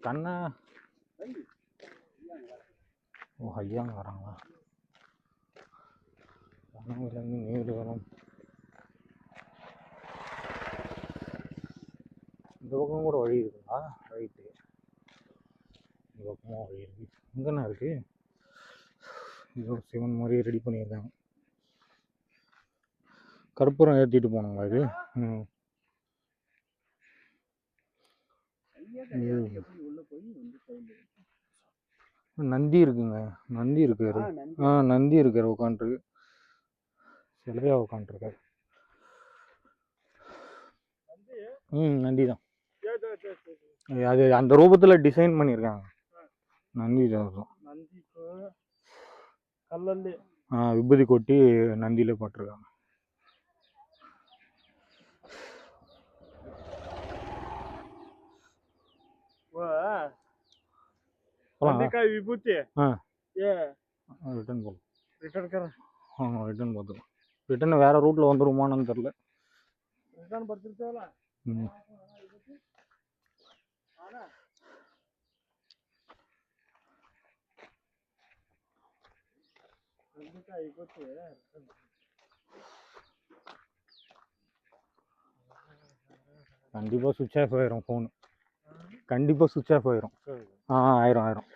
கண்ணா ஓ ஐயாங்க வராங்களா? வனவிலங்கு நீர்வளம் இந்த பக்கம் கூட வழி இருக்குங்களா? ரைட்டு, இந்த பக்கமும் வழி இருக்கு. எங்கண்ணா இருக்கு? ஏதோ சிவன் மாதிரி ரெடி பண்ணியிருக்காங்க. கற்பூரம் ஏற்றிட்டு போனாங்களா இது? நந்தி இருக்குங்க, நந்தி இருக்காரு. நந்தி இருக்காரு, உட்காந்துருக்கு. சிலையா உட்காந்துருக்காரு. நந்தி தான். அது அந்த ரூபத்தில் டிசைன் பண்ணியிருக்காங்க. நந்தி தான். விபூதி கொட்டி நந்தியில போட்டிருக்காங்க. விபூதி ரிட்டர்ன் போகும். ரிட்டர்ன் பார்த்துக்கலாம். ரிட்டர்ன் வேற ரூட்ல வந்துருமான்னு தெரியல. கண்டிப்பா சுவிட்ச் ஆஃப் ஆயிரும் ஃபோன். கண்டிப்பா சுவிட்ச் ஆஃப் ஆயிரும். ஆயிரும்.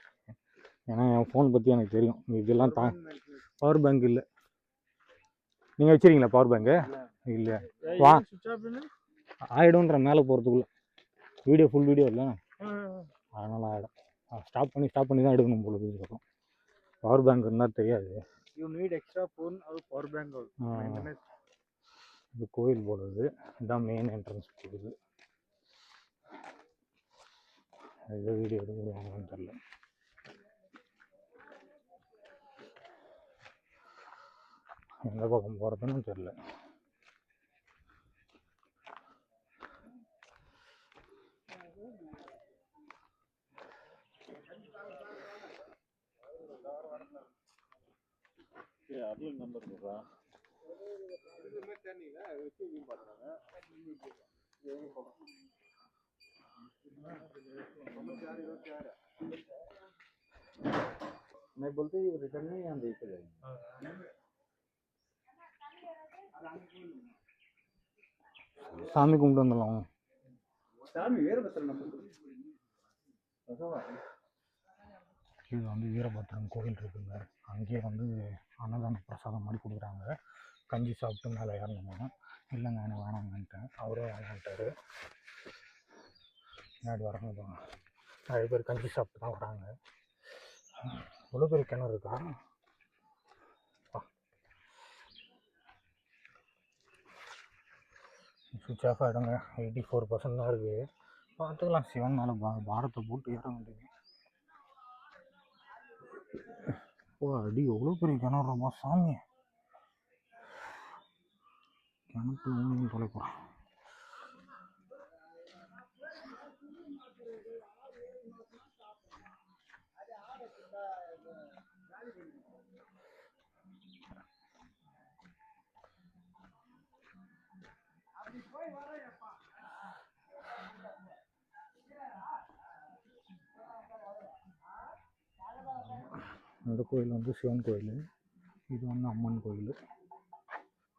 ஏன்னா என் ஃபோன் பற்றி எனக்கு தெரியும். இதெல்லாம் பவர் பேங்க் இல்லை. நீங்கள் வச்சுருக்கீங்களா பவர் பேங்க்கு? இல்லை. வா ஆகிடும்ன்ற மேலே போகிறதுக்குள்ள வீடியோ ஃபுல் வீடியோ இல்லை, அதனால் ஆகிடும். ஸ்டாப் பண்ணி தான் எடுக்கணும் போல இதுக்கப்புறம். பவர் பேங்க் இருந்தால் தெரியாது. யூ நீட் எக்ஸ்ட்ரா ஃபோன் அது பவர் பேங்க். இது கோயில் போடுறது, இதுதான் மெயின் என்ட்ரன்ஸ் போகுது. எதோ வீடியோ எடுக்கணும்னு தெரில. எந்த பக்கம் போகிறதுன்னு தெரில. அதுவும் நம்பர் இருக்கா? मैं बोलते रिटर्न नहीं यहाँ देख रहे சாமி கும்பிட்டு வந்துடலாம். சாமி வீரபத்திரன் இது வந்து வீரபத்திரன் கோவில் இருக்குங்க. அங்கேயே வந்து அன்னதான பிரசாதம் மாதிரி கொடுக்குறாங்க. கஞ்சி சாப்பிட்டு மேலே ஏறணுமா? இல்லைங்க எனக்கு வேணாங்கன்ட்டேன். அவரே வேணான்ட்டார். முன்னாடி வரணும். நிறைய பேர் கஞ்சி சாப்பிட்டு தான் வராங்க. இவ்வளோ பெரிய கிணறு இருக்கா? சுவிட்ச் ஆஃப் ஆகிடுங்க. 84% தான் இருக்குது. பார்த்துக்கலாம். சிவன் மேலே பாரத்தை போட்டு ஏற வேண்டியது. அடி எவ்வளோ பெரிய கிணறுமா சாமி. கிணத்துல ஊனி தொலைப்போம். இந்த கோயில் வந்து சிவன் கோயில், இது வந்து அம்மன் கோயில்,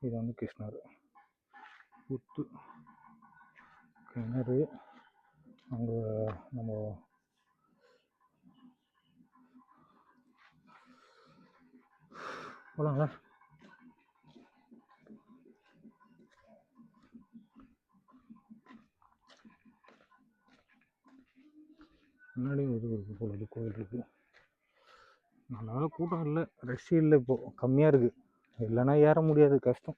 இது வந்து கிருஷ்ணர். புத்து கிணறு. அங்கே நம்ம போகலாங்களா? முன்னாடியும் இது இருக்குது போல. இது கோயில் இருக்குது. நல்ல கூட்டம் இல்லை, ரஷ் இல்லை, இப்போது கம்மியாக இருக்குது. இல்லைன்னா ஏற முடியாது, கஷ்டம்.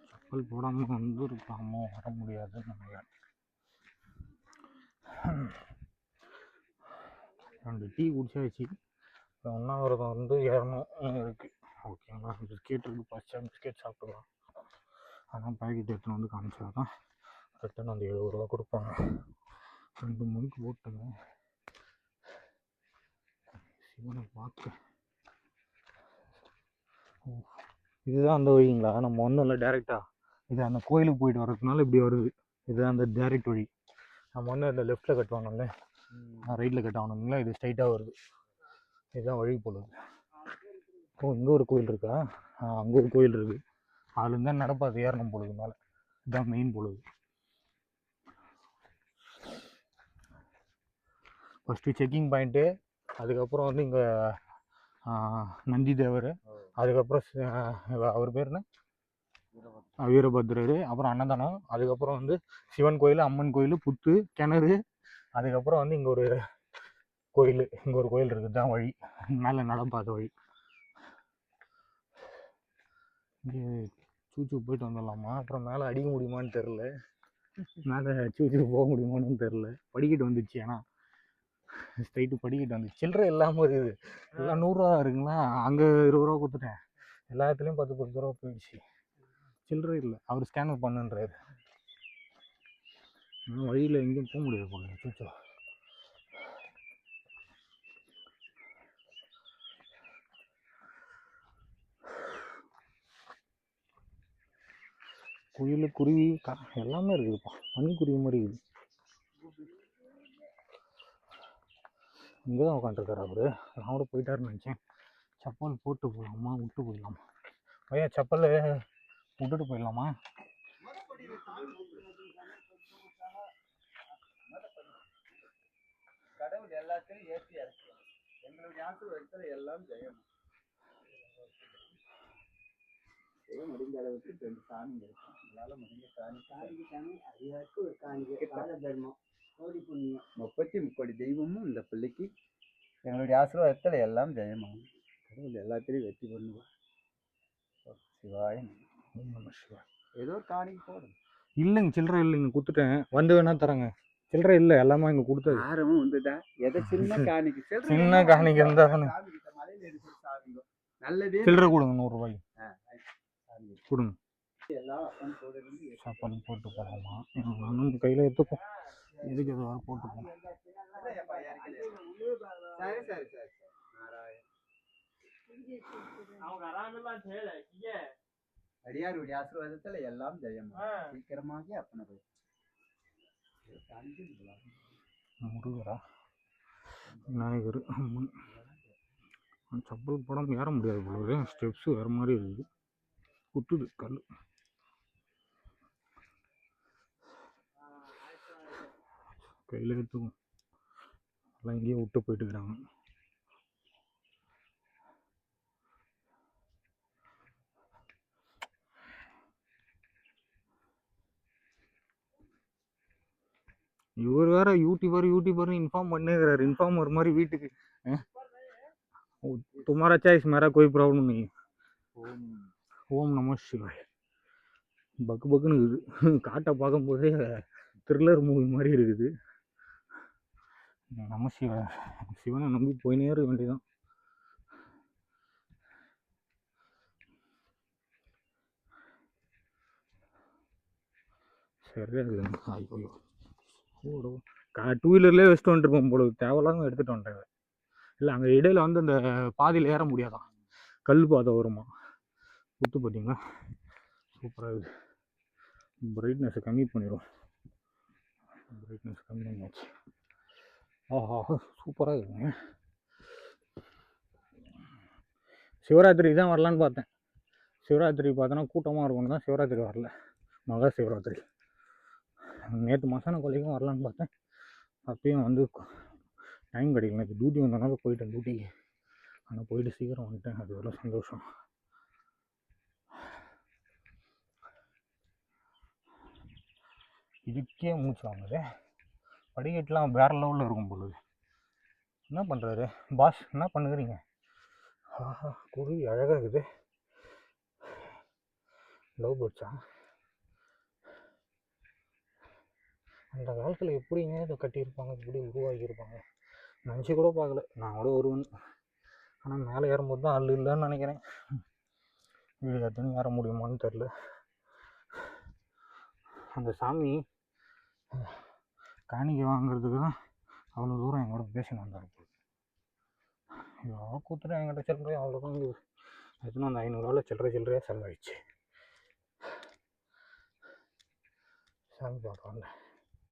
செப்பல் போடாமல் வந்து இருப்பாமோ வர முடியாதுன்னு நினைக்கிறேன். 2 டீ குடிச்சாச்சு. இப்போ உண்ணாவிரதம் வந்து ஏறணும் இருக்குது. ஓகேங்களா? பிஸ்கெட் இருக்குது, பச்சை பிஸ்கெட் சாப்பிட்டுக்கலாம். ஆனால் பேக்கெட் எடுத்துன்னு வந்து காமிச்சா தான் ரிட்டன் வந்து 70 ரூபா கொடுப்பாங்க. 2 மணிக்கு போட்டுங்க. சிவனை பார்க்க இதுதான் அந்த வழிங்களா? நம்ம ஒன்றும் இல்லை, டேரெக்டாக இது அந்த கோயிலுக்கு போயிட்டு வர்றதுனால இப்படி வருது. இதுதான் அந்த டேரெக்ட் வழி. நம்ம ஒன்று இந்த லெஃப்ட்டில் கட்டுவாங்கல்ல, ரைட்டில் கட்டாகணுங்களா, இது ஸ்ட்ரைட்டாக வருது. இதுதான் வழி போலுது. ஓ, இங்கே ஒரு கோயில் இருக்கா? அங்கே ஒரு கோயில் இருக்குது. அதுலேருந்து தான் நடப்பாது ஏறணும் பொழுது மேலே. இதுதான் மெயின் பொழுது. ஃபஸ்ட்டு செக்கிங் பாயிண்ட்டு, அதுக்கப்புறம் வந்து இங்கே நந்தி தேவர், அதுக்கப்புறம் அவர் பேர் என்ன, வீரபத்ரர், அப்புறம் அன்னதானம், அதுக்கப்புறம் வந்து சிவன் கோயில், அம்மன் கோயில், புத்து, கிணறு, அதுக்கப்புறம் வந்து இங்கே ஒரு கோயில், இங்கே ஒரு கோயில் இருக்குது. தான் வழி, மேலே நடப்பாத வழி. இங்கே சூச்சு போயிட்டு வந்துடலாமா? அப்புறம் மேலே அடிக்க முடியுமான்னு தெரில, மேலே சூச்சுக்கு போக முடியுமான்னு தெரில. படிக்கட்டு வந்துச்சு, ஏன்னா ஸ்ட்ரைட்டு படிக்கட்டு வந்துச்சு. சில்லறை இல்லாமல் இருக்குது. எல்லாம் 100 ரூபா இருக்குங்களா, அங்கே 20 ரூபா கொடுத்துட்டேன். எல்லாத்துலேயும் 10 ரூபா போயிடுச்சு. சில்லறை இல்லை, அவர் ஸ்கேனர் பண்ணுன்றாரு. வழியில் எங்கேயும் போக முடியாது போல சூச்சோ. குயில், குருவி, எல்லாமே இருக்குதுப்பா. பனிக்குருவி மாதிரி இருக்குது. இங்கே தான் உட்காந்துருக்காரு அவரு. நான் கூட போயிட்டாருன்னு நினச்சேன். செப்பல் போட்டு போகலாமா, விட்டு போயிடலாமா? ஐயா, செப்பல் விட்டுட்டு போயிடலாமா? கடவுள் எல்லாத்தையும் ஏற்றி இறக்கும். எங்களுடைய ஆசீர்வாதத்தில் எல்லாம் ஜெயம். செய்ய முடிஞ்ச அளவுக்கு 2 சாமிங்க இருக்கும். அதனால முடிஞ்ச சாமி அதிகாருக்கு ஒரு காணிக்கை கால தர்மம் கோடி புண்ணியம் 30 தெய்வமும் இந்த பிள்ளைக்கு எங்களுடைய ஆசீர்வாதத்தில் எல்லாம் ஜெயமாகும். கடவுள் எல்லாத்திலையும் வெற்றி பண்ணுவோம். சிவாய நம சிவாய். ஏதோ ஒரு காணிக்கை போடும். இல்லைங்க, சில்லறை இல்லைங்க, கொடுத்துட்டேன். வந்து வேணா தரேங்க. சில்லறை இல்லை, எல்லாமே இங்கே கொடுத்தது. ஆரமும் வந்துதா எதை சின்ன காணிக்கை, சின்ன காணிக்கை இருந்தால் தானே. மலையில் இருக்கிற சாமிங்க நல்லதே. சில்லறை கொடுங்க, 100 ரூபாய்க்கு கொடுங்க. எல்லாம் அப்பன் கூட இருந்து சாப்பாடு போட்டு போகலாமா? நம்ம கையில் எடுத்துப்போம், எதுக்கு எதுவாக போட்டுப்போம். சரி சரி சரி அடியாருடைய ஆசீர்வாதத்தில் எல்லாம் ஜெயமா சீக்கிரமாக அப்பனை போய் முருகரா, விநாயகர், அம்மன். செப்பல் படம் ஏற முடியாது போல, ஸ்டெப்ஸு வேறு மாதிரி இருக்குது. குத்துது கல். கையில் எடுத்துக்கும், எல்லாம் இங்கேயே விட்டு போயிட்டு இருக்கிறாங்க. இவர் வேற யூடியூபர் இன்ஃபார்ம் பண்ணுகிறாரு. இன்ஃபார்ம் ஒரு மாதிரி வீட்டுக்கு, तुम्हारा चॉइस मेरा कोई प्रॉब्लम नहीं है. ஓம் நம சிவாய். பக்கு பக்குன்னு இருக்குது. காட்டை பார்க்கும்போதே த்ரில்லர் மூவி மாதிரி இருக்குது. நம சிவாய். சிவனை நம்பி போயினே இருக்க வேண்டியதான். சரியா இருக்குதுங்க. ஐயோ, 2 வீலர்லேயே வச்சுட்டு வந்துருப்போம் போல, தேவையில்லாமல் எடுத்துகிட்டு வந்துட்டேன். இல்லை, அங்கே இடையில வந்து அந்த பாதியில் ஏற முடியாதான், கல் பாதை வருமா. குத்து பார்த்தீங்களா, சூப்பராக இருக்குது. பிரைட்னஸை கம்மி பண்ணிடும். பிரைட்னஸ் கம்மி பண்ணியாச்சு. ஆஹா, சூப்பராக இருக்குங்க. சிவராத்திரி தான் வரலான்னு பார்த்தேன். சிவராத்திரி பார்த்தோன்னா கூட்டமாக இருக்கும்னு தான் சிவராத்திரி வரல. மகா சிவராத்திரி நேற்று மசான கொள்ளைக்கும் வரலான்னு பார்த்தேன். அப்பயும் வந்து டைம் கிடைக்கல. நேற்று டியூட்டி வந்தனால போயிட்டேன் டியூட்டிக்கு. ஆனால் போயிட்டு சீக்கிரம் வந்துட்டேன், அது எவ்வளோ சந்தோஷம். இதுக்கே மூச்சு வாங்குது. படிக்கட்டுலாம் வேற லெவலில் இருக்கும் பொழுது. என்ன பண்ணுறாரு பாஸ், என்ன பண்ணுறீங்க? ஆஹா, குருவி அழகாக இருக்குது. லவ் பேர்ட்ஸா? அந்த காலத்தில் எப்படிங்க இதை கட்டியிருப்பாங்க, இப்படி உருவாக்கியிருப்பாங்க, நினச்சி கூட பார்க்கல. நான் கூட வருவேன். ஆனால் மேலே ஏறும்போது தான் ஆள் இல்லைன்னு நினைக்கிறேன். வீடு கட்டணும், ஏற முடியுமான்னு தெரில. அந்த சாமி காணிக்கை வாங்குறதுக்கு தான் அவ்வளோ தூரம் எங்களோட பேசின்னு வந்தார். எவ்வளோ கூத்துட்டு என்கிட்ட சொல்கிறேன், அவ்வளோதான் அதுன்னு அந்த 500 சில்லறையாக செலவாயிடுச்சு. சாமி பார்க்க வந்தேன்.